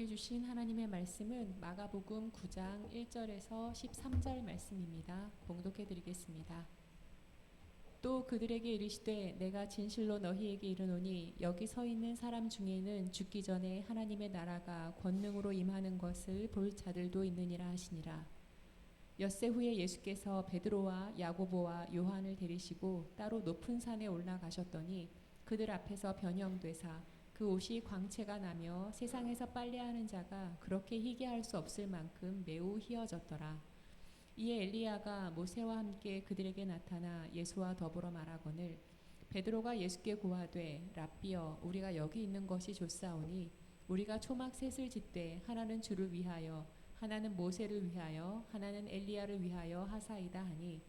우리에게 주신 하나님의 말씀은 마가복음 9장 1절에서 13절 말씀입니다. 봉독해 드리겠습니다. 또 그들에게 이르시되 내가 진실로 너희에게 이르노니 여기 서 있는 사람 중에는 죽기 전에 하나님의 나라가 권능으로 임하는 것을 볼 자들도 있느니라 하시니라. 엿새 후에 예수께서 베드로와 야고보와 요한을 데리시고 따로 높은 산에 올라가셨더니 그들 앞에서 변형되사 그 옷이 광채가 나며 세상에서 빨래하는 자가 그렇게 희게할 수 없을 만큼 매우 희어졌더라. 이에 엘리야가 모세와 함께 그들에게 나타나 예수와 더불어 말하거늘 베드로가 예수께 고하되 랍비여 우리가 여기 있는 것이 좋사오니 우리가 초막 셋을 짓되 하나는 주를 위하여 하나는 모세를 위하여 하나는 엘리야를 위하여 하사이다 하니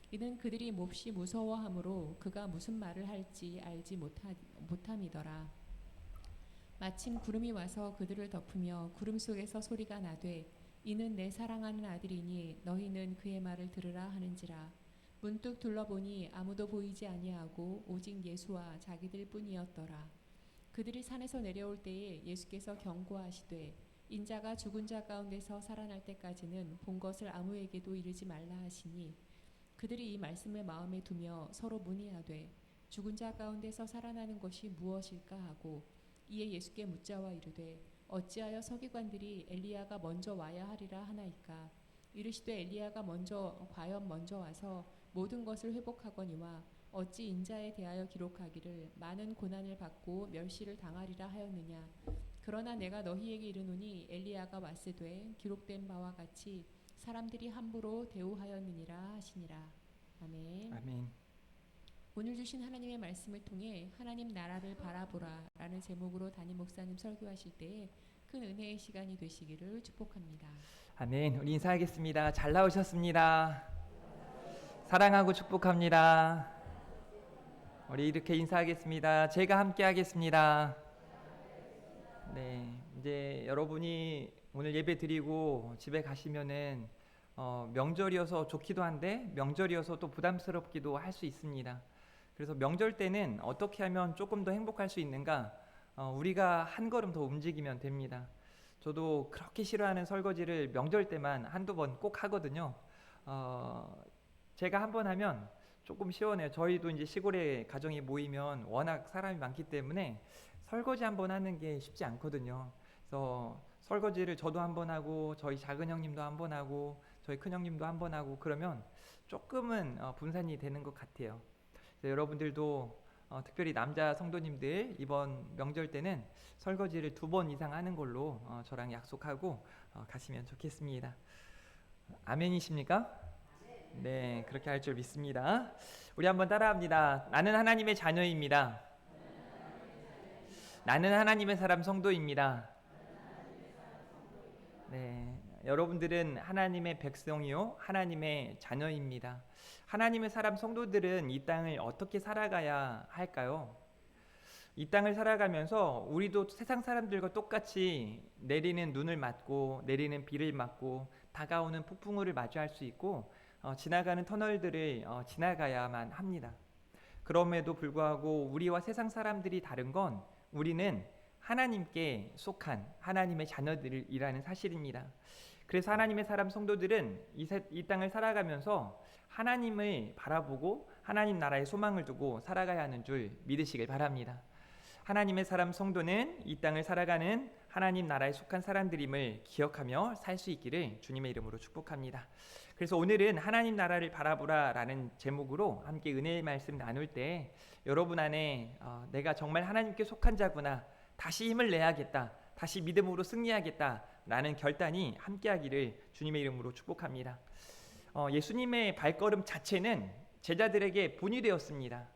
이는 그들이 몹시 무서워하므로 그가 무슨 말을 할지 알지 못함이더라. 마침 구름이 와서 그들을 덮으며 구름 속에서 소리가 나되 이는 내 사랑하는 아들이니 너희는 그의 말을 들으라 하는지라. 문득 둘러보니 아무도 보이지 아니하고 오직 예수와 자기들 뿐이었더라. 그들이 산에서 내려올 때에 예수께서 경고하시되 인자가 죽은 자 가운데서 살아날 때까지는 본 것을 아무에게도 이르지 말라 하시니 그들이 이 말씀을 마음에 두며 서로 문의하되 죽은 자 가운데서 살아나는 것이 무엇일까 하고 이에 예수께 묻자와 이르되 어찌하여 서기관들이 엘리야가 먼저 와야 하리라 하나이까. 이르시되 엘리야가 과연 먼저 와서 모든 것을 회복하거니와 어찌 인자에 대하여 기록하기를 많은 고난을 받고 멸시를 당하리라 하였느냐. 그러나 내가 너희에게 이르노니 엘리야가 왔으되 기록된 바와 같이 사람들이 함부로 대우하였느니라 하시니라. 아멘. 아멘. 오늘 주신 하나님의 말씀을 통해 하나님 나라를 바라보라 라는 제목으로 담임 목사님 설교하실 때에 큰 은혜의 시간이 되시기를 축복합니다. 아멘. 우리 인사하겠습니다. 잘 나오셨습니다. 사랑하고 축복합니다. 우리 이렇게 인사하겠습니다. 제가 함께 하겠습니다. 네, 이제 여러분이 오늘 예배 드리고 집에 가시면은 명절이어서 좋기도 한데 명절이어서 또 부담스럽기도 할 수 있습니다. 그래서 명절 때는 어떻게 하면 조금 더 행복할 수 있는가? 우리가 한 걸음 더 움직이면 됩니다. 저도 그렇게 싫어하는 설거지를 명절 때만 한두 번 꼭 하거든요. 제가 한 번 하면 조금 시원해요. 저희도 이제 시골에 가정이 모이면 워낙 사람이 많기 때문에 설거지 한 번 하는 게 쉽지 않거든요. 그래서 설거지를 저도 한 번 하고 저희 작은 형님도 한 번 하고 저희 큰 형님도 한 번 하고 그러면 조금은 분산이 되는 것 같아요. 여러분들도 특별히 남자 성도님들 이번 명절 때는 설거지를 2번 이상 하는 걸로 저랑 약속하고 가시면 좋겠습니다. 아멘이십니까? 네, 그렇게 할 줄 믿습니다. 우리 한번 따라합니다. 나는 하나님의 자녀입니다. 나는 하나님의 사람 성도입니다. 네, 여러분들은 하나님의 백성이요 하나님의 자녀입니다. 하나님의 사람 성도들은 이 땅을 어떻게 살아가야 할까요? 이 땅을 살아가면서 우리도 세상 사람들과 똑같이 내리는 눈을 맞고 내리는 비를 맞고 다가오는 폭풍우를 마주할 수 있고 지나가는 터널들을 지나가야만 합니다. 그럼에도 불구하고 우리와 세상 사람들이 다른 건 우리는 하나님께 속한 하나님의 자녀들이라는 사실입니다. 그래서 하나님의 사람 성도들은 이 땅을 살아가면서 하나님을 바라보고 하나님 나라에 소망을 두고 살아가야 하는 줄 믿으시길 바랍니다. 하나님의 사람 성도는 이 땅을 살아가는 하나님 나라에 속한 사람들임을 기억하며 살 수 있기를 주님의 이름으로 축복합니다. 그래서 오늘은 하나님 나라를 바라보라 라는 제목으로 함께 은혜의 말씀 나눌 때 여러분 안에 내가 정말 하나님께 속한 자구나, 다시 힘을 내야겠다, 다시 믿음으로 승리하겠다 라는 결단이 함께하기를 주님의 이름으로 축복합니다. 예수님의 발걸음 자체는 제자들에게 본이 되었습니다.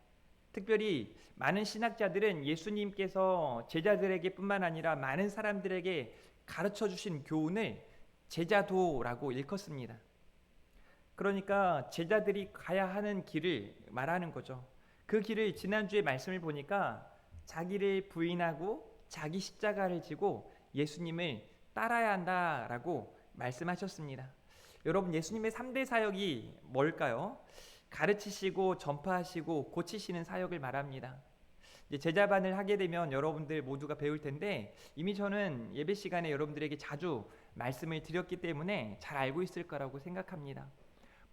특별히 많은 신학자들은 예수님께서 제자들에게 뿐만 아니라 많은 사람들에게 가르쳐 주신 교훈을 제자도라고 일컫습니다. 그러니까 제자들이 가야 하는 길을 말하는 거죠. 그 길을 지난주에 말씀을 보니까 자기를 부인하고 자기 십자가를 지고 예수님을 따라야 한다라고 말씀하셨습니다. 여러분, 예수님의 3대 사역이 뭘까요? 가르치시고 전파하시고 고치시는 사역을 말합니다. 이제 제자반을 하게 되면 여러분들 모두가 배울 텐데 이미 저는 예배 시간에 여러분들에게 자주 말씀을 드렸기 때문에 잘 알고 있을 거라고 생각합니다.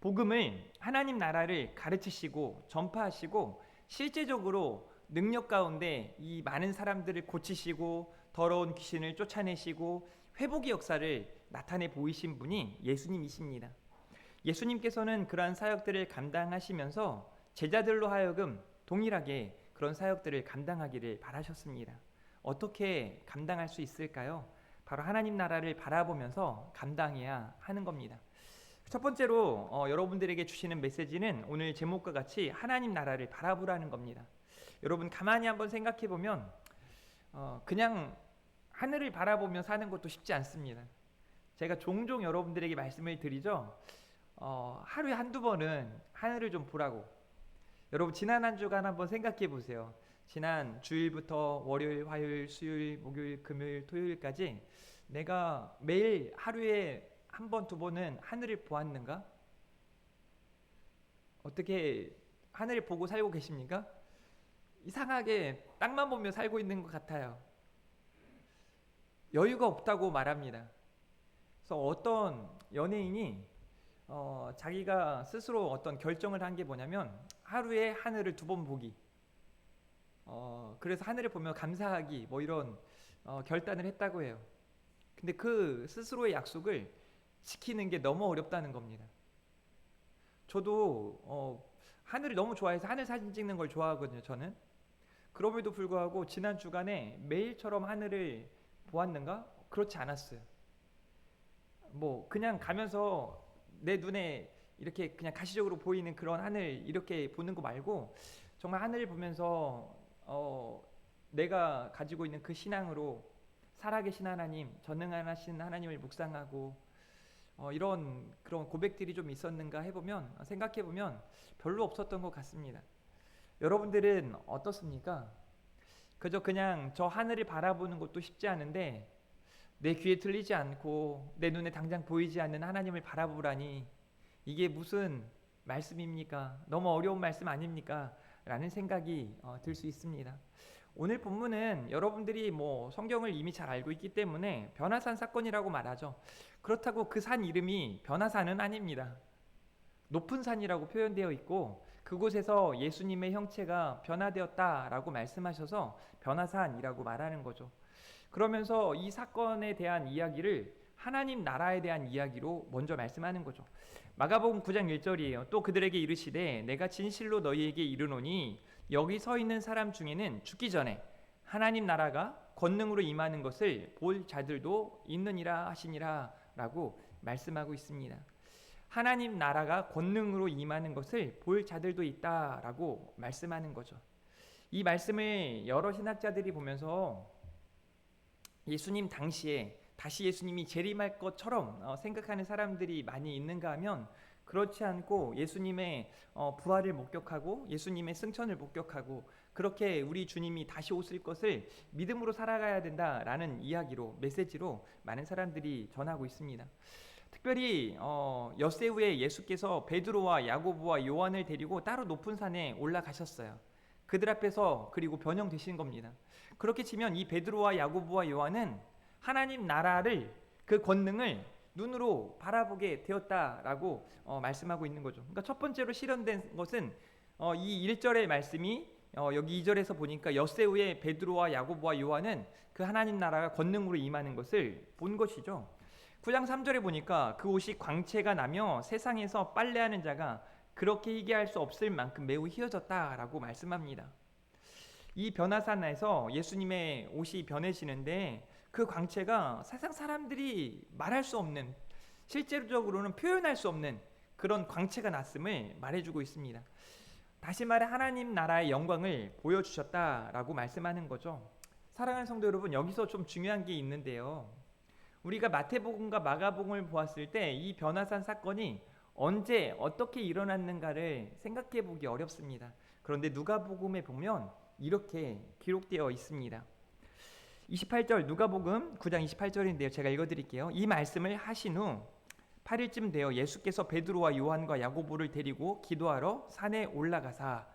복음을, 하나님 나라를 가르치시고 전파하시고 실제적으로 능력 가운데 이 많은 사람들을 고치시고 더러운 귀신을 쫓아내시고 회복의 역사를 나타내 보이신 분이 예수님이십니다. 예수님께서는 그러한 사역들을 감당하시면서 제자들로 하여금 동일하게 그런 사역들을 감당하기를 바라셨습니다. 어떻게 감당할 수 있을까요? 바로 하나님 나라를 바라보면서 감당해야 하는 겁니다. 첫 번째로 여러분들에게 주시는 메시지는 오늘 제목과 같이 하나님 나라를 바라보라는 겁니다. 여러분 가만히 한번 생각해 보면 그냥 하늘을 바라보며 사는 것도 쉽지 않습니다. 제가 종종 여러분들에게 말씀을 드리죠. 하루에 한두 번은 하늘을 좀 보라고. 여러분 지난 한 주간 한번 생각해 보세요. 지난 주일부터 월요일, 화요일, 수요일, 목요일, 금요일, 토요일까지 내가 매일 하루에 한 번, 두 번은 하늘을 보았는가? 어떻게 하늘을 보고 살고 계십니까? 이상하게 땅만 보며 살고 있는 것 같아요. 여유가 없다고 말합니다. 그래서 어떤 연예인이 자기가 스스로 어떤 결정을 한 게 뭐냐면 하루에 하늘을 두 번 보기. 그래서 하늘을 보며 감사하기 뭐 이런 결단을 했다고 해요. 근데 그 스스로의 약속을 지키는 게 너무 어렵다는 겁니다. 저도 하늘을 너무 좋아해서 하늘 사진 찍는 걸 좋아하거든요. 저는. 그럼에도 불구하고 지난 주간에 매일처럼 하늘을 보았는가? 그렇지 않았어요. 뭐 그냥 가면서 내 눈에 이렇게 그냥 가시적으로 보이는 그런 하늘 이렇게 보는 거 말고 정말 하늘을 보면서 내가 가지고 있는 그 신앙으로 살아계신 하나님, 전능하신 하나님을 묵상하고 이런 그런 고백들이 좀 있었는가 해보면 생각해보면 별로 없었던 것 같습니다. 여러분들은 어떻습니까? 그저 그냥 저 하늘을 바라보는 것도 쉽지 않은데 내 귀에 들리지 않고 내 눈에 당장 보이지 않는 하나님을 바라보라니 이게 무슨 말씀입니까? 너무 어려운 말씀 아닙니까? 라는 생각이 들 수 있습니다. 오늘 본문은 여러분들이 뭐 성경을 이미 잘 알고 있기 때문에 변화산 사건이라고 말하죠. 그렇다고 그 산 이름이 변화산은 아닙니다. 높은 산이라고 표현되어 있고 그곳에서 예수님의 형체가 변화되었다라고 말씀하셔서 변화산이라고 말하는 거죠. 그러면서 이 사건에 대한 이야기를 하나님 나라에 대한 이야기로 먼저 말씀하는 거죠. 마가복음 9장 1절이에요. 또 그들에게 이르시되 내가 진실로 너희에게 이르노니 여기 서 있는 사람 중에는 죽기 전에 하나님 나라가 권능으로 임하는 것을 볼 자들도 있느니라 하시니라 라고 말씀하고 있습니다. 하나님 나라가 권능으로 임하는 것을 볼 자들도 있다라고 말씀하는 거죠. 이 말씀을 여러 신학자들이 보면서 예수님 당시에 다시 예수님이 재림할 것처럼 생각하는 사람들이 많이 있는가 하면 그렇지 않고 예수님의 부활을 목격하고 예수님의 승천을 목격하고 그렇게 우리 주님이 다시 오실 것을 믿음으로 살아가야 된다라는 이야기로 메시지로 많은 사람들이 전하고 있습니다. 특별히 엿새우에 예수께서 베드로와 야고보와 요한을 데리고 따로 높은 산에 올라가셨어요. 그들 앞에서 그리고 변형되신 겁니다. 그렇게 치면 이 베드로와 야고보와 요한은 하나님 나라를 그 권능을 눈으로 바라보게 되었다라고 말씀하고 있는 거죠. 그러니까 첫 번째로 실현된 것은 이 1절의 말씀이 여기 2절에서 보니까 엿새우에 베드로와 야고보와 요한은 그 하나님 나라가 권능으로 임하는 것을 본 것이죠. 9장 3절에 보니까 그 옷이 광채가 나며 세상에서 빨래하는 자가 그렇게 희게할 수 없을 만큼 매우 희어졌다라고 말씀합니다. 이 변화산에서 예수님의 옷이 변해지는데 그 광채가 세상 사람들이 말할 수 없는, 실제적으로는 표현할 수 없는 그런 광채가 났음을 말해주고 있습니다. 다시 말해 하나님 나라의 영광을 보여주셨다라고 말씀하는 거죠. 사랑하는 성도 여러분, 여기서 좀 중요한 게 있는데요. 우리가 마태복음과 마가복음을 보았을 때 이 변화산 사건이 언제 어떻게 일어났는가를 생각해 보기 어렵습니다. 그런데 누가복음에 보면 이렇게 기록되어 있습니다. 28절 누가복음 9장 28절인데요. 제가 읽어드릴게요. 이 말씀을 하신 후 8일쯤 되어 예수께서 베드로와 요한과 야고보를 데리고 기도하러 산에 올라가사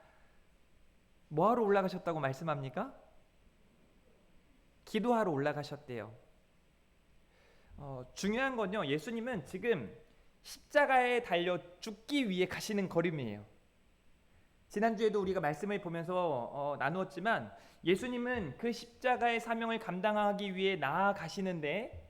뭐하러 올라가셨다고 말씀합니까? 기도하러 올라가셨대요. 중요한 건요, 예수님은 지금 십자가에 달려 죽기 위해 가시는 걸음이에요. 지난주에도 우리가 말씀을 보면서 나누었지만 예수님은 그 십자가의 사명을 감당하기 위해 나아가시는데,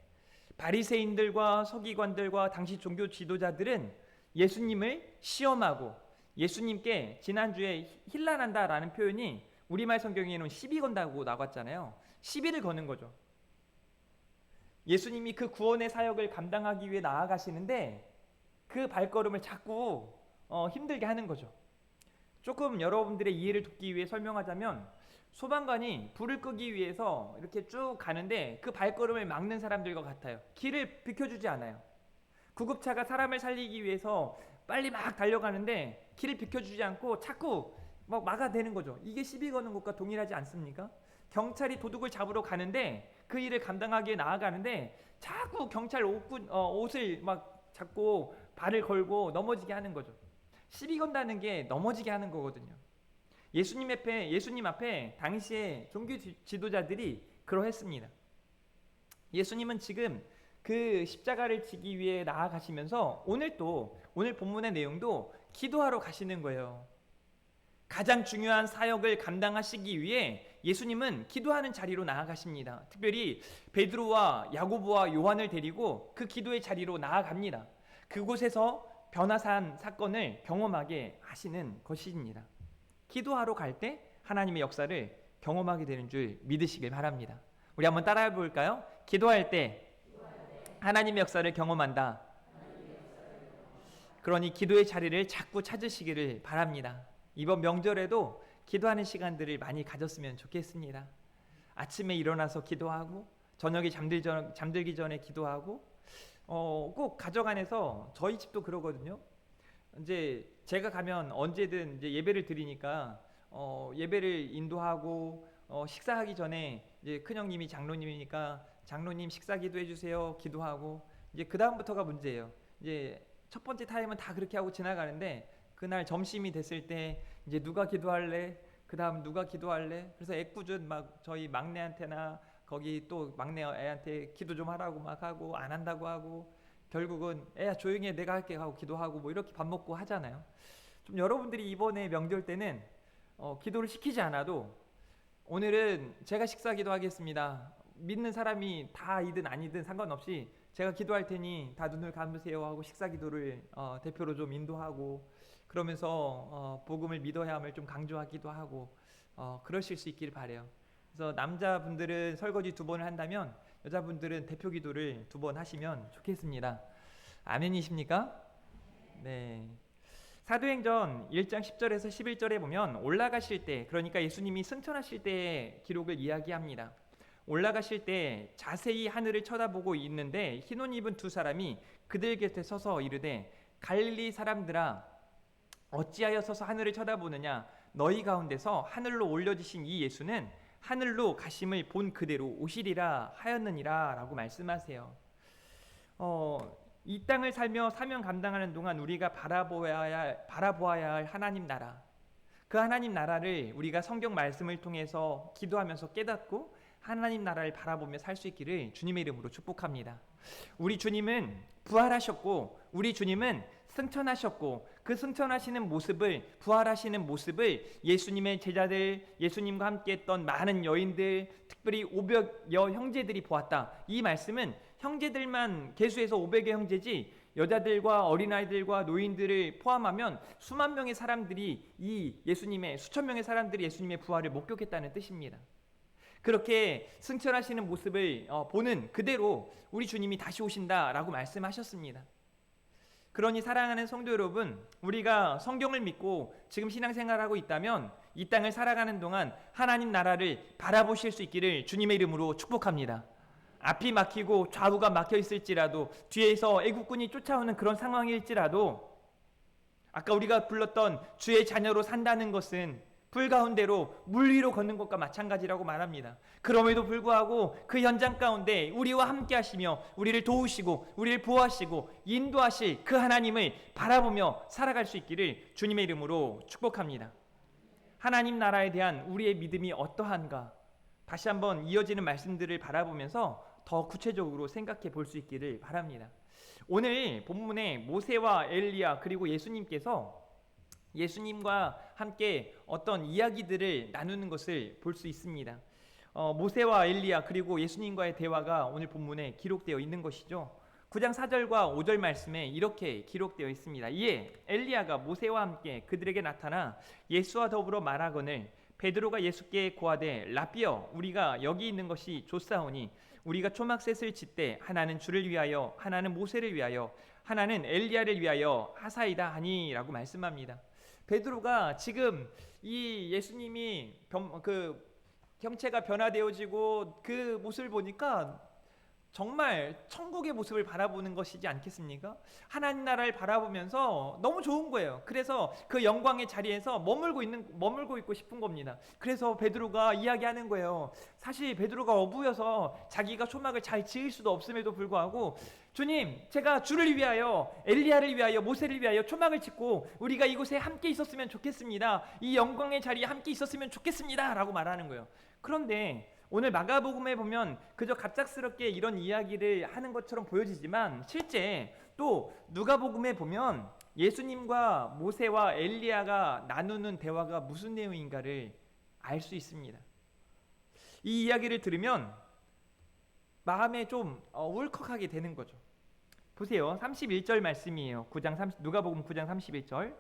바리새인들과 서기관들과 당시 종교 지도자들은 예수님을 시험하고 예수님께 지난주에 힐난한다라는 표현이 우리말 성경에는 시비 건다고 나왔잖아요. 시비를 거는 거죠. 예수님이 그 구원의 사역을 감당하기 위해 나아가시는데 그 발걸음을 자꾸 힘들게 하는 거죠. 조금 여러분들의 이해를 돕기 위해 설명하자면, 소방관이 불을 끄기 위해서 이렇게 쭉 가는데 그 발걸음을 막는 사람들과 같아요. 길을 비켜주지 않아요. 구급차가 사람을 살리기 위해서 빨리 막 달려가는데 길을 비켜주지 않고 자꾸 막 막아대는 거죠. 이게 시비 거는 것과 동일하지 않습니까? 경찰이 도둑을 잡으러 가는데 그 일을 감당하기에 나아가는데 자꾸 경찰 옷을 막 잡고 발을 걸고 넘어지게 하는 거죠. 시비 건다는 게 넘어지게 하는 거거든요. 예수님 앞에 당시에 종교 지도자들이 그러했습니다. 예수님은 지금 그 십자가를 지기 위해 나아가시면서 오늘 본문의 내용도 기도하러 가시는 거예요. 가장 중요한 사역을 감당하시기 위해 예수님은 기도하는 자리로 나아가십니다. 특별히 베드로와 야고보와 요한을 데리고 그 기도의 자리로 나아갑니다. 그곳에서 변화산 사건을 경험하게 하시는 것입니다. 기도하러 갈 때 하나님의 역사를 경험하게 되는 줄 믿으시길 바랍니다. 우리 한번 따라해 볼까요? 기도할 때 하나님의 역사를 경험한다. 그러니 기도의 자리를 자꾸 찾으시기를 바랍니다. 이번 명절에도 기도하는 시간들을 많이 가졌으면 좋겠습니다. 아침에 일어나서 기도하고 저녁에 잠들기 전에 기도하고 꼭 가정 안에서, 저희 집도 그러거든요. 이제 제가 가면 언제든 이제 예배를 드리니까 예배를 인도하고 식사하기 전에 이제 큰형님이 장로님이니까 장로님 식사 기도해 주세요 기도하고, 이제 그 다음부터가 문제예요. 이제 첫 번째 타임은 다 그렇게 하고 지나가는데 그날 점심이 됐을 때 이제 누가 기도할래? 그 다음 누가 기도할래? 그래서 애꿎은 막 저희 막내한테나 거기 또 막내 애한테 기도 좀 하라고 막 하고 안 한다고 하고, 결국은 애야 조용히 해 내가 할게 하고 기도하고 뭐 이렇게 밥 먹고 하잖아요. 좀 여러분들이 이번에 명절 때는 기도를 시키지 않아도 오늘은 제가 식사 기도하겠습니다. 믿는 사람이 다이든 아니든 상관없이 제가 기도할 테니 다 눈을 감으세요 하고 식사 기도를 대표로 좀 인도하고, 그러면서 복음을 믿어야 함을 좀 강조하기도 하고 그러실 수 있기를 바라요. 그래서 남자분들은 설거지 2번을 한다면 여자분들은 대표 기도를 2번 하시면 좋겠습니다. 아멘이십니까? 네. 사도행전 1장 10절에서 11절에 보면 올라가실 때, 그러니까 예수님이 승천하실 때의 기록을 이야기합니다. 올라가실 때 자세히 하늘을 쳐다보고 있는데 흰 옷 입은 2사람이 그들 곁에 서서 이르되, 갈릴리 사람들아 어찌하여 서서 하늘을 쳐다보느냐? 너희 가운데서 하늘로 올려지신 이 예수는 하늘로 가심을 본 그대로 오시리라 하였느니라 라고 말씀하세요. 이 땅을 살며 사명 감당하는 동안 우리가 바라보아야 할 하나님 나라, 그 하나님 나라를 우리가 성경 말씀을 통해서 기도하면서 깨닫고 하나님 나라를 바라보며 살 수 있기를 주님의 이름으로 축복합니다. 우리 주님은 부활하셨고 우리 주님은 승천하셨고, 그 승천하시는 모습을, 부활하시는 모습을 예수님의 제자들, 예수님과 함께 했던 많은 여인들, 특별히 500여 형제들이 보았다. 이 말씀은 형제들만 계수해서 500여 형제지 여자들과 어린아이들과 노인들을 포함하면 수만 명의 사람들이 수천 명의 사람들이 예수님의 부활을 목격했다는 뜻입니다. 그렇게 승천하시는 모습을 보는 그대로 우리 주님이 다시 오신다라고 말씀하셨습니다. 그러니 사랑하는 성도 여러분, 우리가 성경을 믿고 지금 신앙생활하고 있다면 이 땅을 살아가는 동안 하나님 나라를 바라보실 수 있기를 주님의 이름으로 축복합니다. 앞이 막히고 좌우가 막혀 있을지라도, 뒤에서 애국군이 쫓아오는 그런 상황일지라도, 아까 우리가 불렀던 주의 자녀로 산다는 것은 불 가운데로 물 위로 걷는 것과 마찬가지라고 말합니다. 그럼에도 불구하고 그 현장 가운데 우리와 함께 하시며 우리를 도우시고 우리를 보호하시고 인도하실 그 하나님을 바라보며 살아갈 수 있기를 주님의 이름으로 축복합니다. 하나님 나라에 대한 우리의 믿음이 어떠한가? 다시 한번 이어지는 말씀들을 바라보면서 더 구체적으로 생각해 볼 수 있기를 바랍니다. 오늘 본문에 모세와 엘리야 그리고 예수님과 함께 어떤 이야기들을 나누는 것을 볼 수 있습니다. 모세와 엘리야 그리고 예수님과의 대화가 오늘 본문에 기록되어 있는 것이죠. 9장 4절과 5절 말씀에 이렇게 기록되어 있습니다. 이에 엘리야가 모세와 함께 그들에게 나타나 예수와 더불어 말하거늘 베드로가 예수께 고하되 라삐여 우리가 여기 있는 것이 좋사오니 우리가 초막셋을 짓되 하나는 주를 위하여 하나는 모세를 위하여 하나는 엘리야를 위하여 하사이다 하니라고 말씀합니다. 베드로가 지금 이 예수님이 형체가 변화되어지고 그 모습을 보니까 정말 천국의 모습을 바라보는 것이지 않겠습니까? 하나님 나라를 바라보면서 너무 좋은 거예요. 그래서 그 영광의 자리에서 머물고 있고 싶은 겁니다. 그래서 베드로가 이야기하는 거예요. 사실 베드로가 어부여서 자기가 초막을 잘 지을 수도 없음에도 불구하고 주님, 제가 주를 위하여 엘리야를 위하여 모세를 위하여 초막을 짓고 우리가 이곳에 함께 있었으면 좋겠습니다. 이 영광의 자리에 함께 있었으면 좋겠습니다 라고 말하는 거예요. 그런데 오늘 마가복음에 보면 그저 갑작스럽게 이런 이야기를 하는 것처럼 보여지지만 실제 또 누가복음에 보면 예수님과 모세와 엘리야가 나누는 대화가 무슨 내용인가를 알 수 있습니다. 이 이야기를 들으면 마음에 좀 울컥하게 되는 거죠. 보세요. 31절 말씀이에요. 누가복음 9장 31절.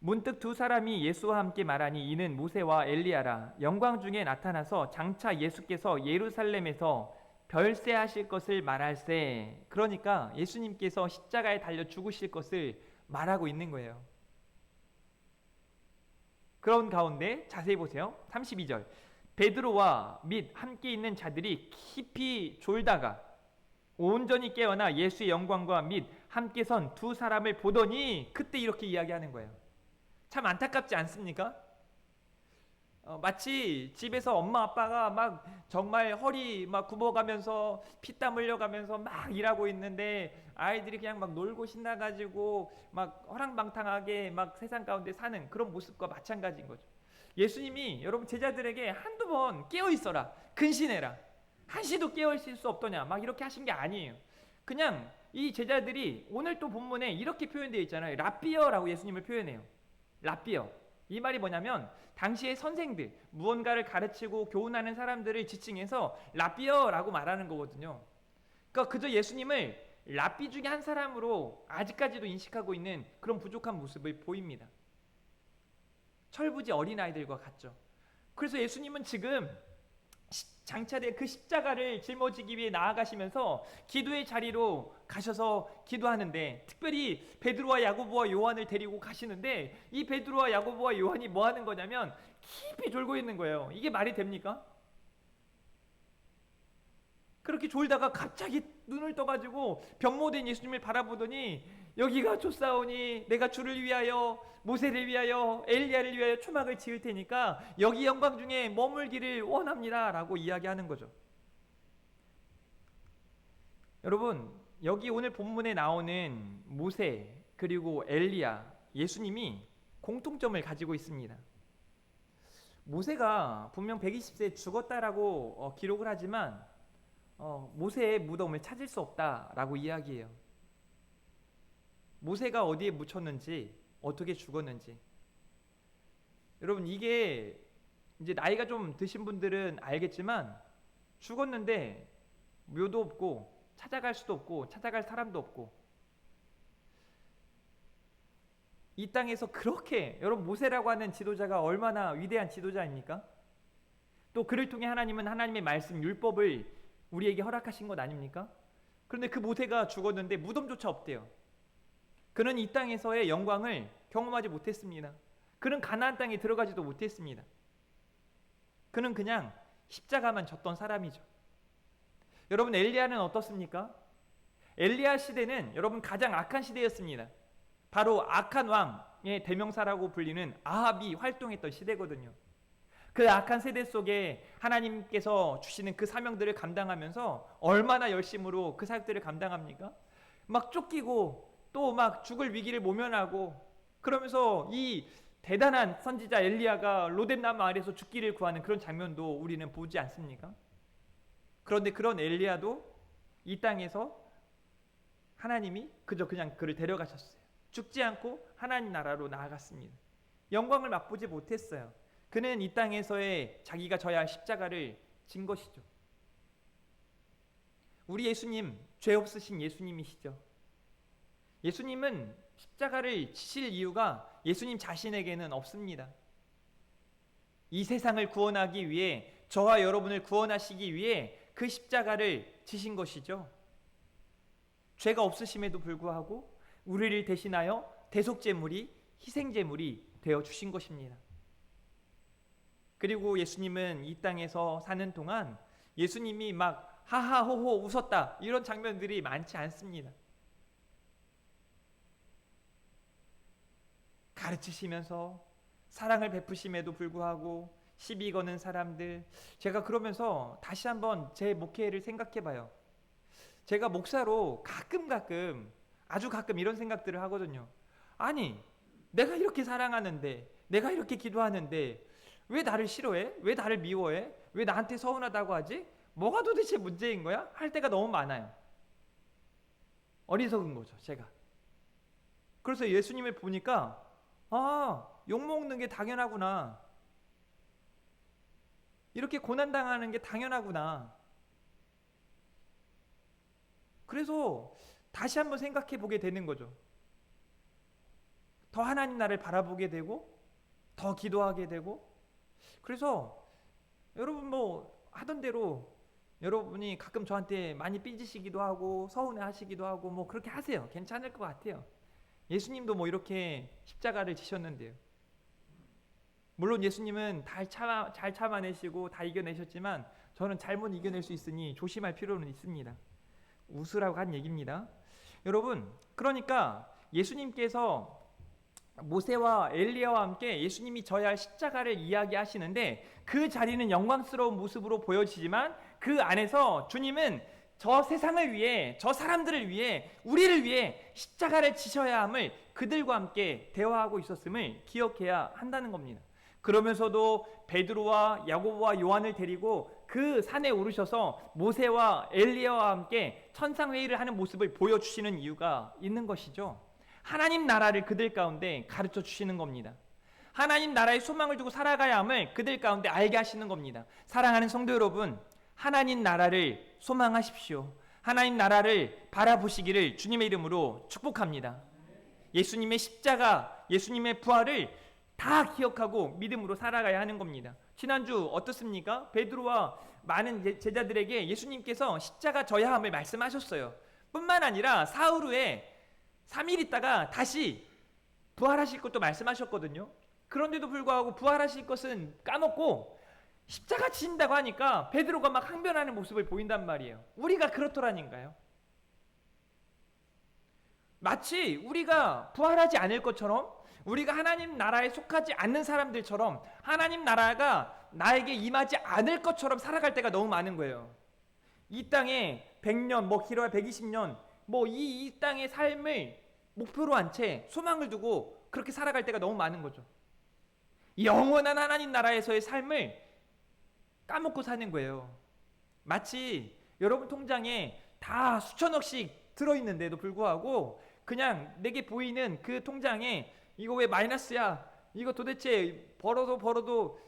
문득 두 사람이 예수와 함께 말하니 이는 모세와 엘리야라. 영광 중에 나타나서 장차 예수께서 예루살렘에서 별세하실 것을 말할세. 그러니까 예수님께서 십자가에 달려 죽으실 것을 말하고 있는 거예요. 그런 가운데 자세히 보세요. 32절. 베드로와 및 함께 있는 자들이 깊이 졸다가 온전히 깨어나 예수의 영광과 및 함께 선 두 사람을 보더니 그때 이렇게 이야기하는 거예요. 참 안타깝지 않습니까? 마치 집에서 엄마 아빠가 막 정말 허리 막 굽어가면서 피땀 흘려가면서 막 일하고 있는데 아이들이 그냥 막 놀고 신나가지고 막 허랑방탕하게 막 세상 가운데 사는 그런 모습과 마찬가지인 거죠. 예수님이 여러분 제자들에게 한두 번 깨어 있어라, 근신해라, 한시도 깨어 있을 수 없더냐 막 이렇게 하신 게 아니에요. 그냥 이 제자들이 오늘 또 본문에 이렇게 표현되어 있잖아요. 라삐어라고 예수님을 표현해요. 라삐어. 이 말이 뭐냐면 당시의 선생들, 무언가를 가르치고 교훈하는 사람들을 지칭해서 라삐어라고 말하는 거거든요. 그러니까 그저 예수님을 랍비 중에 한 사람으로 아직까지도 인식하고 있는 그런 부족한 모습을 보입니다. 철부지 어린아이들과 같죠. 그래서 예수님은 지금 장차될 그 십자가를 짊어지기 위해 나아가시면서 기도의 자리로 가셔서 기도하는데 특별히 베드로와 야고보와 요한을 데리고 가시는데 이 베드로와 야고보와 요한이 뭐 하는 거냐면 깊이 졸고 있는 거예요. 이게 말이 됩니까? 그렇게 졸다가 갑자기 눈을 떠가지고 병모된 예수님을 바라보더니 여기가 좋사오니 내가 주를 위하여 모세를 위하여 엘리야를 위하여 초막을 지을 테니까 여기 영광 중에 머물기를 원합니다 라고 이야기하는 거죠. 여러분 여기 오늘 본문에 나오는 모세 그리고 엘리야 예수님이 공통점을 가지고 있습니다. 모세가 분명 120세에 죽었다라고 기록을 하지만 모세의 무덤을 찾을 수 없다라고 이야기해요. 모세가 어디에 묻혔는지 어떻게 죽었는지 여러분 이게 이제 나이가 좀 드신 분들은 알겠지만 죽었는데 묘도 없고 찾아갈 수도 없고 찾아갈 사람도 없고 이 땅에서 그렇게 여러분 모세라고 하는 지도자가 얼마나 위대한 지도자입니까? 또 그를 통해 하나님은 하나님의 말씀 율법을 우리에게 허락하신 것 아닙니까? 그런데 그 모세가 죽었는데 무덤조차 없대요. 그는 이 땅에서의 영광을 경험하지 못했습니다. 그는 가나안 땅에 들어가지도 못했습니다. 그는 그냥 십자가만 졌던 사람이죠. 여러분 엘리야는 어떻습니까? 엘리야 시대는 여러분 가장 악한 시대였습니다. 바로 악한 왕의 대명사라고 불리는 아합이 활동했던 시대거든요. 그 악한 세대 속에 하나님께서 주시는 그 사명들을 감당하면서 얼마나 열심으로 그 사역들을 감당합니까? 막 쫓기고 또 막 죽을 위기를 모면하고 그러면서 이 대단한 선지자 엘리야가 로뎀나무 아래에서 죽기를 구하는 그런 장면도 우리는 보지 않습니까? 그런데 그런 엘리야도 이 땅에서 하나님이 그냥 그를 데려가셨어요. 죽지 않고 하나님 나라로 나아갔습니다. 영광을 맛보지 못했어요. 그는 이 땅에서의 자기가 져야 할 십자가를 진 것이죠. 우리 예수님, 죄 없으신 예수님이시죠. 예수님은 십자가를 지실 이유가 예수님 자신에게는 없습니다. 이 세상을 구원하기 위해, 저와 여러분을 구원하시기 위해 그 십자가를 지신 것이죠. 죄가 없으심에도 불구하고 우리를 대신하여 대속제물이, 희생제물이 되어주신 것입니다. 그리고 예수님은 이 땅에서 사는 동안 예수님이 막 하하호호 웃었다 이런 장면들이 많지 않습니다. 가르치시면서 사랑을 베푸심에도 불구하고 시비 거는 사람들, 제가 그러면서 다시 한번 제 목회를 생각해 봐요. 제가 목사로 가끔 아주 가끔 이런 생각들을 하거든요. 아니, 내가 이렇게 사랑하는데, 내가 이렇게 기도하는데 왜 나를 싫어해? 왜 나를 미워해? 왜 나한테 서운하다고 하지? 뭐가 도대체 문제인 거야? 할 때가 너무 많아요. 어리석은 거죠, 제가. 그래서 예수님을 보니까 욕먹는 게 당연하구나. 이렇게 고난당하는 게 당연하구나. 그래서 다시 한번 생각해 보게 되는 거죠. 더 하나님 나라를 바라보게 되고 더 기도하게 되고. 그래서 여러분 뭐 하던 대로 여러분이 가끔 저한테 많이 삐지시기도 하고 서운해 하시기도 하고 뭐 그렇게 하세요. 괜찮을 것 같아요. 예수님도 뭐 이렇게 십자가를 지셨는데요. 물론 예수님은 잘 참아내시고 다 이겨내셨지만 저는 잘못 이겨낼 수 있으니 조심할 필요는 있습니다. 웃으라고 한 얘기입니다. 여러분, 그러니까 예수님께서 모세와 엘리야와 함께 예수님이 져야 할 십자가를 이야기하시는데 그 자리는 영광스러운 모습으로 보여지지만 그 안에서 주님은 저 세상을 위해, 저 사람들을 위해, 우리를 위해 십자가를 지셔야 함을 그들과 함께 대화하고 있었음을 기억해야 한다는 겁니다. 그러면서도 베드로와 야고보와 요한을 데리고 그 산에 오르셔서 모세와 엘리야와 함께 천상회의를 하는 모습을 보여주시는 이유가 있는 것이죠. 하나님 나라를 그들 가운데 가르쳐 주시는 겁니다. 하나님 나라의 소망을 두고 살아가야 함을 그들 가운데 알게 하시는 겁니다. 사랑하는 성도 여러분, 하나님 나라를 소망하십시오. 하나님 나라를 바라보시기를 주님의 이름으로 축복합니다. 예수님의 십자가, 예수님의 부활을 다 기억하고 믿음으로 살아가야 하는 겁니다. 지난주 어떻습니까? 베드로와 많은 제자들에게 예수님께서 십자가 져야 함을 말씀하셨어요. 뿐만 아니라 사흘 후에 3일 있다가 다시 부활하실 것도 말씀하셨거든요. 그런데도 불구하고 부활하실 것은 까먹고 십자가 지신다고 하니까 베드로가 막 항변하는 모습을 보인단 말이에요. 우리가 그렇더라니까요. 마치 우리가 부활하지 않을 것처럼, 우리가 하나님 나라에 속하지 않는 사람들처럼, 하나님 나라가 나에게 임하지 않을 것처럼 살아갈 때가 너무 많은 거예요. 이 땅에 100년, 뭐 길어야 120년, 뭐 이 땅의 삶을 목표로 한 채 소망을 두고 그렇게 살아갈 때가 너무 많은 거죠. 영원한 하나님 나라에서의 삶을 까먹고 사는 거예요. 마치 여러분 통장에 다 수천억씩 들어있는데도 불구하고 그냥 내게 보이는 그 통장에 이거 왜 마이너스야? 이거 도대체 벌어도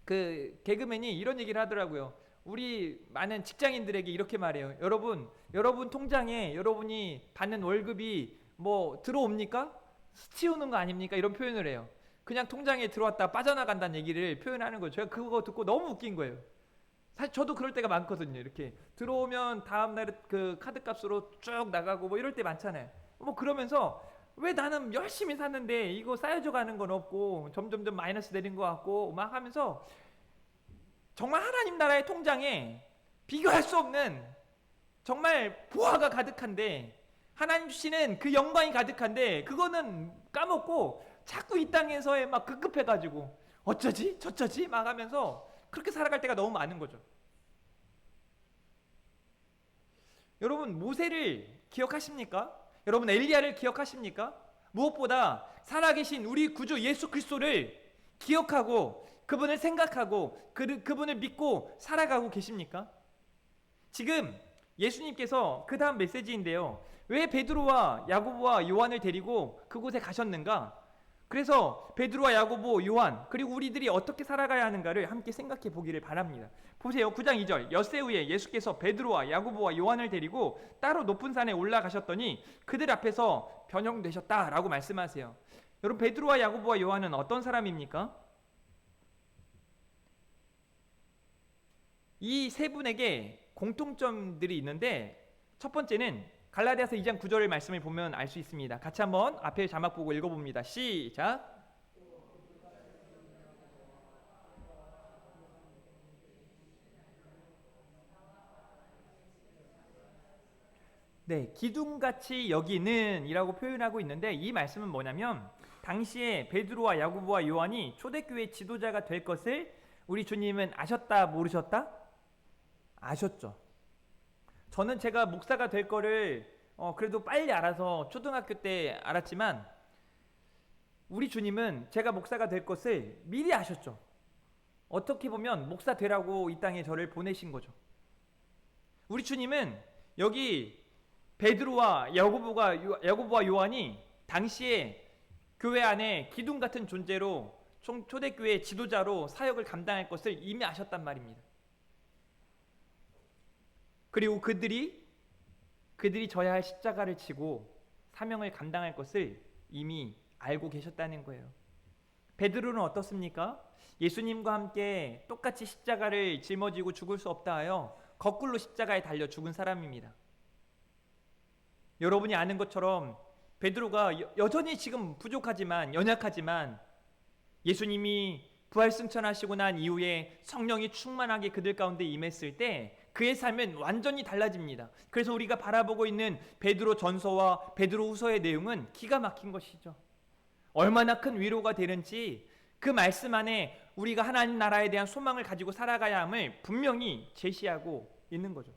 그 개그맨이 이런 얘기를 하더라고요. 우리 많은 직장인들에게 이렇게 말해요. 여러분 통장에 여러분이 받는 월급이 뭐 들어옵니까? 스치우는 거 아닙니까? 이런 표현을 해요. 그냥 통장에 들어왔다 빠져나간다는 얘기를 표현하는 거예요. 제가 그거 듣고 너무 웃긴 거예요. 사실 저도 그럴 때가 많거든요. 이렇게 들어오면 다음날 그 카드값으로 쭉 나가고 뭐 이럴 때 많잖아요. 뭐 그러면서 왜 나는 열심히 샀는데 이거 쌓여져 가는 건 없고 점점점 마이너스 되는 것 같고 막 하면서 정말 하나님 나라의 통장에 비교할 수 없는 정말 보화가 가득한데, 하나님 주시는 그 영광이 가득한데 그거는 까먹고 자꾸 이 땅에서의 막 급급해가지고 어쩌지 저쩌지 막 하면서 그렇게 살아갈 때가 너무 많은 거죠. 여러분 모세를 기억하십니까? 여러분 엘리야를 기억하십니까? 무엇보다 살아계신 우리 구주 예수 그리스도를 기억하고 그분을 생각하고 그분을 믿고 살아가고 계십니까? 지금 예수님께서 그 다음 메시지인데요. 왜 베드로와 야고보와 요한을 데리고 그곳에 가셨는가? 그래서 베드로와 야고보, 요한 그리고 우리들이 어떻게 살아가야 하는가를 함께 생각해 보기를 바랍니다. 보세요. 9장 2절 엿새 후에 예수께서 베드로와 야고보와 요한을 데리고 따로 높은 산에 올라가셨더니 그들 앞에서 변형되셨다라고 말씀하세요. 여러분, 베드로와 야고보와 요한은 어떤 사람입니까? 이 세 분에게 공통점들이 있는데 첫 번째는 갈라디아서 2장 9절의 말씀을 보면 알 수 있습니다. 같이 한번 앞에 자막 보고 읽어봅니다. 시작. 네, 기둥같이 여기는 이라고 표현하고 있는데 이 말씀은 뭐냐면 당시에 베드로와 야고보와 요한이 초대교회 지도자가 될 것을 우리 주님은 아셨다 모르셨다? 아셨죠. 저는 제가 목사가 될 거를 그래도 빨리 알아서 초등학교 때 알았지만 우리 주님은 제가 목사가 될 것을 미리 아셨죠. 어떻게 보면 목사 되라고 이 땅에 저를 보내신 거죠. 우리 주님은 여기 베드로와 야고보와 요한이 당시에 교회 안에 기둥 같은 존재로 초대교회 지도자로 사역을 감당할 것을 이미 아셨단 말입니다. 그리고 그들이 져야 할 십자가를 지고 사명을 감당할 것을 이미 알고 계셨다는 거예요. 베드로는 어떻습니까? 예수님과 함께 똑같이 십자가를 짊어지고 죽을 수 없다 하여 거꾸로 십자가에 달려 죽은 사람입니다. 여러분이 아는 것처럼 베드로가 여전히 지금 부족하지만 연약하지만 예수님이 부활승천하시고 난 이후에 성령이 충만하게 그들 가운데 임했을 때 그의 삶은 완전히 달라집니다. 그래서 우리가 바라보고 있는 베드로 전서와 베드로 후서의 내용은 기가 막힌 것이죠. 얼마나 큰 위로가 되는지 그 말씀 안에 우리가 하나님 나라에 대한 소망을 가지고 살아가야 함을 분명히 제시하고 있는 거죠.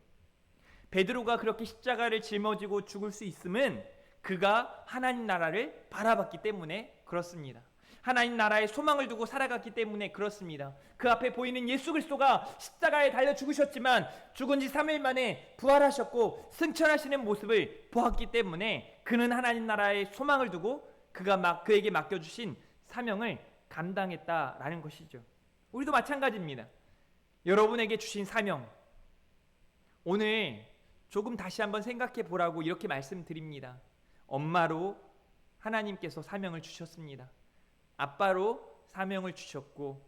베드로가 그렇게 십자가를 짊어지고 죽을 수 있음은 그가 하나님 나라를 바라봤기 때문에 그렇습니다. 하나님 나라에 소망을 두고 살아갔기 때문에 그렇습니다. 그 앞에 보이는 예수 그리스도가 십자가에 달려 죽으셨지만 죽은 지 3일 만에 부활하셨고 승천하시는 모습을 보았기 때문에 그는 하나님 나라에 소망을 두고 그에게 맡겨주신 사명을 감당했다라는 것이죠. 우리도 마찬가지입니다. 여러분에게 주신 사명, 오늘 조금 다시 한번 생각해 보라고 이렇게 말씀드립니다. 엄마로 하나님께서 사명을 주셨습니다. 아빠로 사명을 주셨고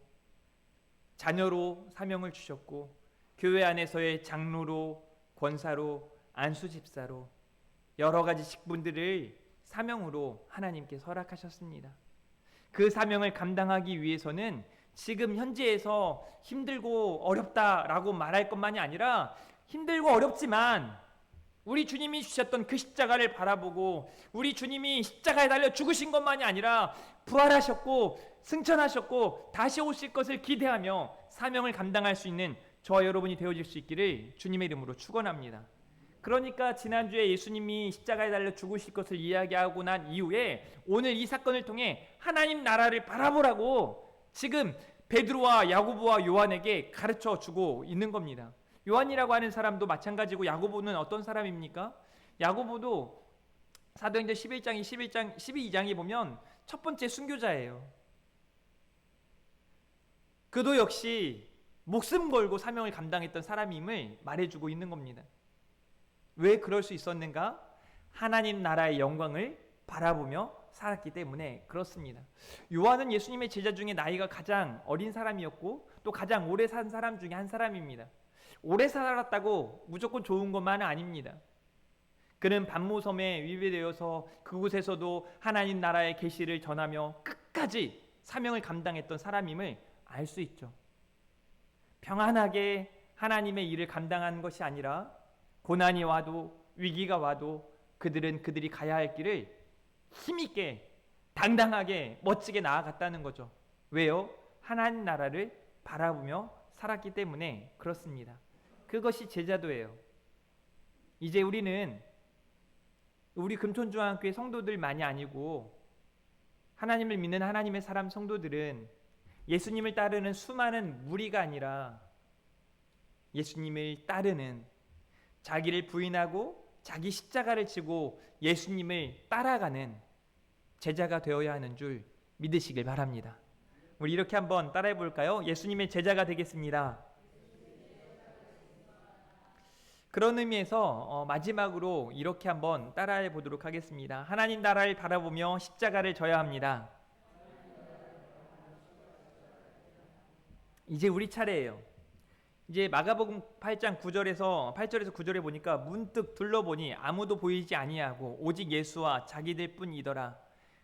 자녀로 사명을 주셨고 교회 안에서의 장로로 권사로 안수집사로 여러 가지 직분들을 사명으로 하나님께 허락하셨습니다. 그 사명을 감당하기 위해서는 지금 현재에서 힘들고 어렵다라고 말할 것만이 아니라 힘들고 어렵지만 우리 주님이 주셨던 그 십자가를 바라보고 우리 주님이 십자가에 달려 죽으신 것만이 아니라 부활하셨고 승천하셨고 다시 오실 것을 기대하며 사명을 감당할 수 있는 저와 여러분이 되어질 수 있기를 주님의 이름으로 축원합니다. 그러니까 지난주에 예수님이 십자가에 달려 죽으실 것을 이야기하고 난 이후에 오늘 이 사건을 통해 하나님 나라를 바라보라고 지금 베드로와 야고보와 요한에게 가르쳐 주고 있는 겁니다. 요한이라고 하는 사람도 마찬가지고 야고보는 어떤 사람입니까? 야고보도 사도행전 12장에 보면 첫 번째 순교자예요. 그도 역시 목숨 걸고 사명을 감당했던 사람임을 말해주고 있는 겁니다. 왜 그럴 수 있었는가? 하나님 나라의 영광을 바라보며 살았기 때문에 그렇습니다. 요한은 예수님의 제자 중에 나이가 가장 어린 사람이었고 또 가장 오래 산 사람 중에 한 사람입니다. 오래 살았다고 무조건 좋은 것만은 아닙니다. 그는 반모섬에 위배되어서 그곳에서도 하나님 나라의 계시를 전하며 끝까지 사명을 감당했던 사람임을 알 수 있죠. 평안하게 하나님의 일을 감당하는 것이 아니라 고난이 와도 위기가 와도 그들이 가야 할 길을 힘있게 당당하게 멋지게 나아갔다는 거죠. 왜요? 하나님 나라를 바라보며 살았기 때문에 그렇습니다. 그것이 제자도예요. 이제 우리는 우리 금촌중앙교회 성도들만이 아니고 하나님을 믿는 하나님의 사람 성도들은 예수님을 따르는 수많은 무리가 아니라 예수님을 따르는, 자기를 부인하고 자기 십자가를 지고 예수님을 따라가는 제자가 되어야 하는 줄 믿으시길 바랍니다. 우리 이렇게 한번 따라해 볼까요? 예수님의 제자가 되겠습니다. 그런 의미에서 마지막으로 이렇게 한번 따라해 보도록 하겠습니다. 하나님 나라를 바라보며 십자가를 져야 합니다. 이제 우리 차례예요. 이제 마가복음 8장 9절에서 8절에서 9절에 보니까 문득 둘러보니 아무도 보이지 아니하고 오직 예수와 자기들 뿐이더라.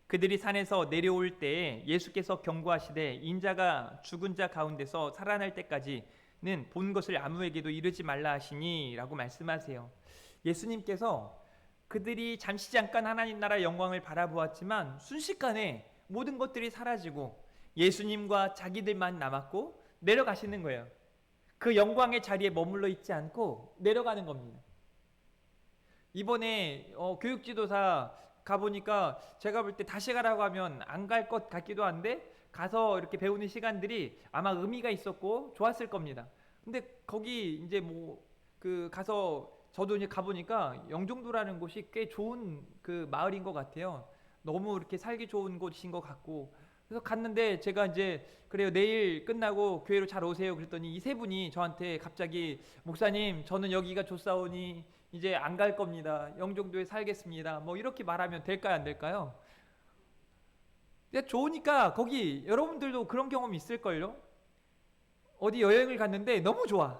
그들이 산에서 내려올 때에 예수께서 경고하시되 인자가 죽은 자 가운데서 살아날 때까지는 본 것을 아무에게도 이르지 말라 하시니 라고 말씀하세요. 예수님께서 그들이 잠깐 하나님 나라 영광을 바라보았지만 순식간에 모든 것들이 사라지고 예수님과 자기들만 남았고 내려가시는 거예요. 그 영광의 자리에 머물러 있지 않고 내려가는 겁니다. 이번에 교육지도사 가보니까 제가 볼 때 다시 가라고 하면 안 갈 것 같기도 한데 가서 이렇게 배우는 시간들이 아마 의미가 있었고 좋았을 겁니다. 근데 거기 이제 가서 저도 이제 가보니까 영종도라는 곳이 꽤 좋은 그 마을인 것 같아요. 너무 이렇게 살기 좋은 곳인 것 같고, 그래서 갔는데 제가 이제 그래요, 내일 끝나고 교회로 잘 오세요 그랬더니 이 세 분이 저한테 갑자기 목사님 저는 여기가 좋사오니 이제 안 갈 겁니다. 영종도에 살겠습니다. 뭐 이렇게 말하면 될까요, 안 될까요? 근데 좋으니까 거기 여러분들도 그런 경험 있을걸요? 어디 여행을 갔는데 너무 좋아.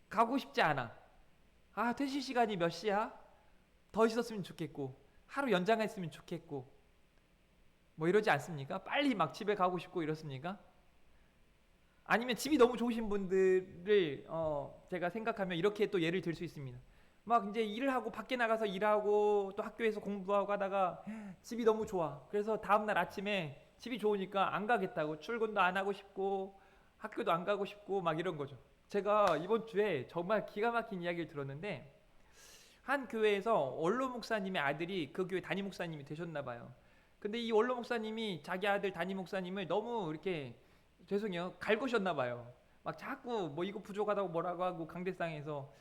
가고 싶지 않아. 아, 퇴실 시간이 몇 시야? 더 있었으면 좋겠고 하루 연장했으면 좋겠고 뭐 이러지 않습니까? 빨리 막 집에 가고 싶고 이렇습니까? 아니면 집이 너무 좋으신 분들을 제가 생각하면 이렇게 또 예를 들 수 있습니다. 막 이제 일을 하고 밖에 나가서 일하고 또 학교에서 공부하고 하다가 집이 너무 좋아. 그래서 다음날 아침에 집이 좋으니까 안 가겠다고, 출근도 안 하고 싶고 학교도 안 가고 싶고 막 이런 거죠. 제가 이번 주에 정말 기가 막힌 이야기를 들었는데 한 교회에서 원로 목사님의 아들이 그 교회 담임 목사님이 되셨나 봐요. 근데 이 원로 목사님이 자기 아들 담임 목사님을 너무 이렇게 죄송해요 갈구셨나 봐요. 막 자꾸 뭐 이거 부족하다고 뭐라고 하고 강대상에서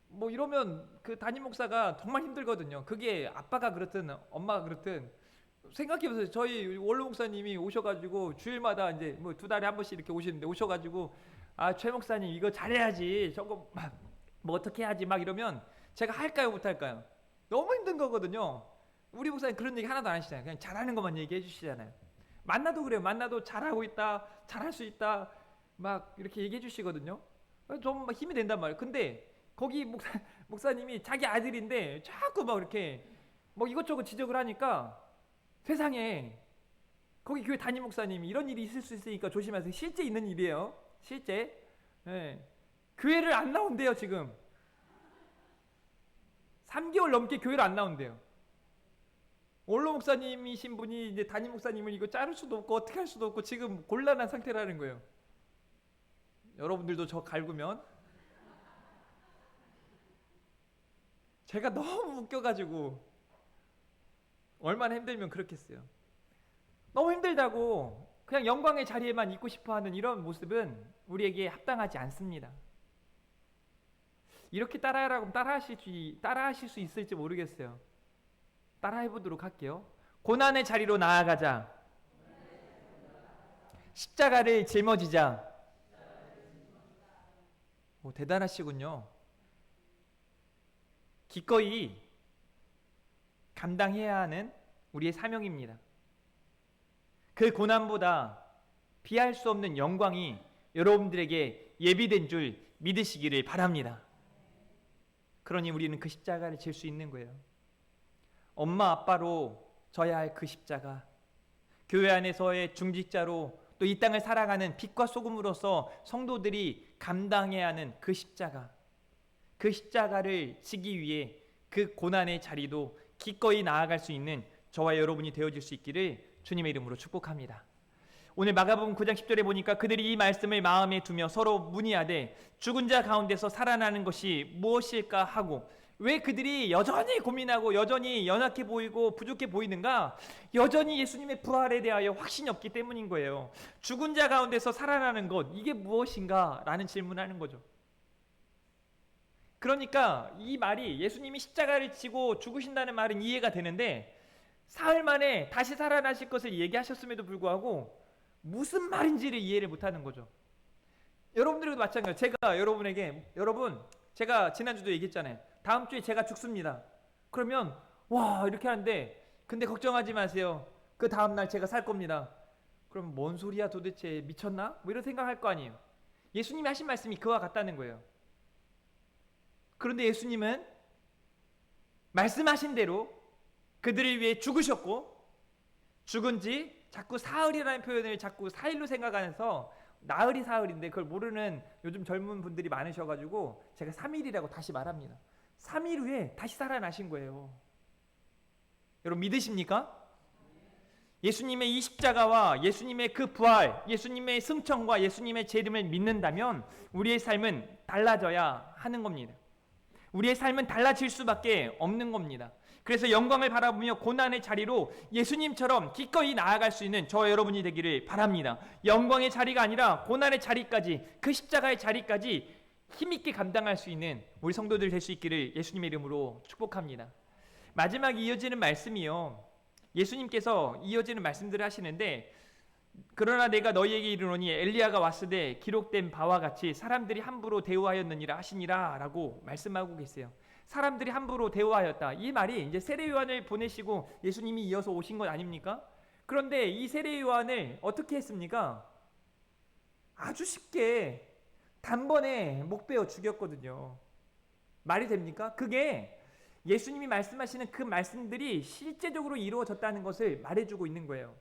뭐 이러면 그 담임 목사가 정말 힘들거든요. 그게 아빠가 그렇든 엄마가 그렇든 생각해보세요. 저희 원로 목사님이 오셔가지고 주일마다 이제 뭐 2달에 한 번씩 이렇게 오시는데 오셔가지고 아, 최 목사님 이거 잘해야지 저거 뭐 어떻게 해야지 막 이러면 제가 할까요 못할까요? 너무 힘든 거거든요. 우리 목사님 그런 얘기 하나도 안 하시잖아요. 그냥 잘하는 것만 얘기해 주시잖아요. 만나도 그래요. 만나도 잘하고 있다, 잘할 수 있다 막 이렇게 얘기해 주시거든요. 좀 힘이 된단 말이에요. 근데 거기 목사님이 자기 아들인데 자꾸 막 이렇게 뭐 이것저것 지적을 하니까 세상에 거기 교회 담임 목사님이 이런 일이 있을 수 있으니까 조심하세요. 실제 있는 일이에요. 실제. 네. 교회를 안 나온대요 지금. 3개월 넘게 교회를 안 나온대요. 원로 목사님이신 분이 이제 담임 목사님을 이거 자를 수도 없고 어떻게 할 수도 없고 지금 곤란한 상태라는 거예요. 여러분들도 저 갈구면 제가 너무 웃겨가지고 얼마나 힘들면 그렇겠어요. 너무 힘들다고 그냥 영광의 자리에만 있고 싶어하는 이런 모습은 우리에게 합당하지 않습니다. 이렇게 따라하라고 따라하실 수 있을지 모르겠어요. 따라해보도록 할게요. 고난의 자리로 나아가자. 십자가를 짊어지자. 오, 대단하시군요. 기꺼이 감당해야 하는 우리의 사명입니다. 그 고난보다 피할 수 없는 영광이 여러분들에게 예비된 줄 믿으시기를 바랍니다. 그러니 우리는 그 십자가를 질 수 있는 거예요. 엄마 아빠로 져야 할 그 십자가, 교회 안에서의 중직자로 또 이 땅을 살아가는 빛과 소금으로서 성도들이 감당해야 하는 그 십자가, 그 십자가를 지기 위해 그 고난의 자리도 기꺼이 나아갈 수 있는 저와 여러분이 되어질 수 있기를 주님의 이름으로 축복합니다. 오늘 마가복음 9장 10절에 보니까 그들이 이 말씀을 마음에 두며 서로 문의하되 죽은 자 가운데서 살아나는 것이 무엇일까 하고 왜 그들이 여전히 고민하고 여전히 연약해 보이고 부족해 보이는가? 여전히 예수님의 부활에 대하여 확신이 없기 때문인 거예요. 죽은 자 가운데서 살아나는 것, 이게 무엇인가? 라는 질문을 하는 거죠. 그러니까 이 말이 예수님이 십자가를 지고 죽으신다는 말은 이해가 되는데 사흘 만에 다시 살아나실 것을 얘기하셨음에도 불구하고 무슨 말인지를 이해를 못하는 거죠. 여러분들도 마찬가지예요. 제가 여러분에게 제가 지난주도 얘기했잖아요. 다음 주에 제가 죽습니다. 그러면 와 이렇게 하는데 근데 걱정하지 마세요. 그 다음날 제가 살 겁니다. 그럼 뭔 소리야 도대체, 미쳤나? 뭐 이런 생각할 거 아니에요. 예수님이 하신 말씀이 그와 같다는 거예요. 그런데 예수님은 말씀하신 대로 그들을 위해 죽으셨고, 죽은 지 자꾸 사흘이라는 표현을 자꾸 사일로 생각하면서 나흘이 사흘인데 그걸 모르는 요즘 젊은 분들이 많으셔가지고 제가 3일이라고 다시 말합니다. 3일 후에 다시 살아나신 거예요. 여러분 믿으십니까? 예수님의 이 십자가와 예수님의 그 부활, 예수님의 승천과 예수님의 재림을 믿는다면 우리의 삶은 달라져야 하는 겁니다. 우리의 삶은 달라질 수밖에 없는 겁니다. 그래서 영광을 바라보며 고난의 자리로 예수님처럼 기꺼이 나아갈 수 있는 저와 여러분이 되기를 바랍니다. 영광의 자리가 아니라 고난의 자리까지, 그 십자가의 자리까지 힘있게 감당할 수 있는 우리 성도들 될 수 있기를 예수님의 이름으로 축복합니다. 마지막에 이어지는 말씀이요, 예수님께서 이어지는 말씀들을 하시는데, 그러나 내가 너희에게 이르노니 엘리야가 왔을 때 기록된 바와 같이 사람들이 함부로 대우하였느니라 하시니라 라고 말씀하고 계세요. 사람들이 함부로 대우하였다. 이 말이 이제 세례 요한을 보내시고 예수님이 이어서 오신 것 아닙니까? 그런데 이 세례 요한을 어떻게 했습니까? 아주 쉽게 단번에 목 베어 죽였거든요. 말이 됩니까? 그게 예수님이 말씀하시는 그 말씀들이 실제적으로 이루어졌다는 것을 말해주고 있는 거예요.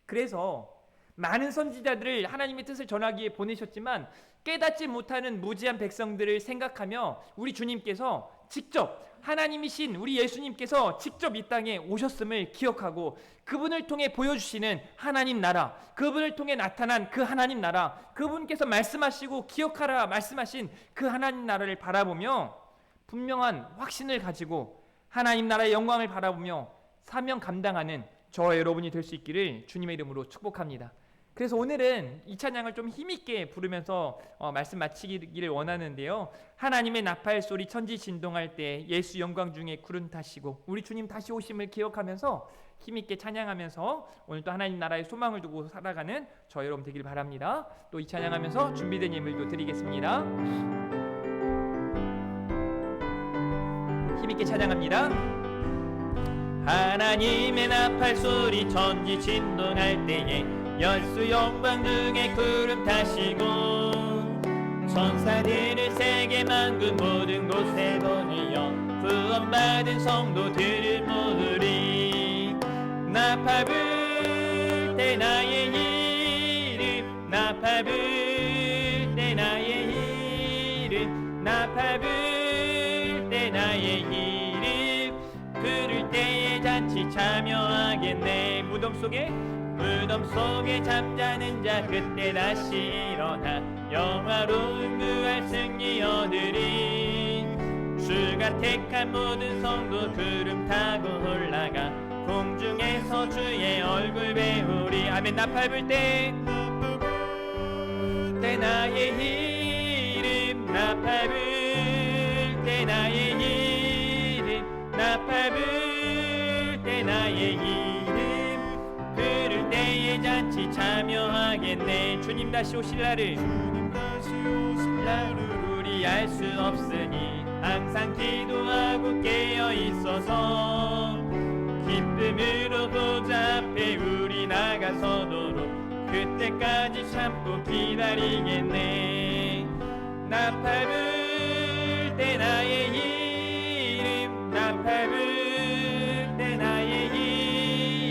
그래서 많은 선지자들을 하나님의 뜻을 전하기에 보내셨지만 깨닫지 못하는 무지한 백성들을 생각하며 우리 주님께서 직접, 하나님이신 우리 예수님께서 직접 이 땅에 오셨음을 기억하고 그분을 통해 보여주시는 하나님 나라, 그분을 통해 나타난 그 하나님 나라, 그분께서 말씀하시고 기억하라 말씀하신 그 하나님 나라를 바라보며 분명한 확신을 가지고 하나님 나라의 영광을 바라보며 사명 감당하는 저와 여러분이 될 수 있기를 주님의 이름으로 축복합니다. 그래서 오늘은 이 찬양을 좀 힘있게 부르면서 말씀 마치기를 원하는데요. 하나님의 나팔 소리 천지 진동할 때 예수 영광 중에 구름 타시고 우리 주님 다시 오심을 기억하면서 힘있게 찬양하면서 오늘 또 하나님 나라의 소망을 두고 살아가는 저 여러분 되길 바랍니다. 또 이 찬양하면서 준비된 예물도 드리겠습니다. 힘있게 찬양합니다. 하나님의 나팔 소리 천지 진동할 때에 열수 영광 중에 구름 타시고 천사들을 세계 만군 모든 곳에 보내어 구원받은 성도들을 모으리. 나팔 불 때 나의 이름, 나팔 불 때 나의 이름, 나팔 불 때 나의 이름, 부를 때에 잔치 참여하겠네. 무덤 속에 잠자는 자 그때 다시 일어나 영화로운 부활 승리 얻으리. 주가 택한 모든 성도 구름 타고 올라가 공중에서 주의 얼굴 배우리. 아멘. 나팔 불 때 나의 이름, 나팔 불 때 나의 이름, 나팔 불 때 나의 이름, 부를 때에 잔치 참여하겠네. 주님 다시 오실 날을 우리 알 수 없으니 항상 기도하고 깨어 있어서 기쁨으로 보좌 앞에 우리 나가서도록 그때까지 참고 기다리겠네. 나팔 불 때 나의 이름, 나팔 불 때 나의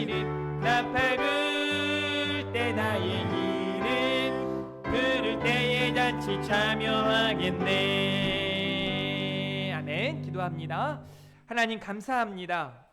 이름, 나팔 불 때 나의 이름, 부를 때에 잔치 참여하겠네. 아멘. 기도합니다. 하나님 감사합니다.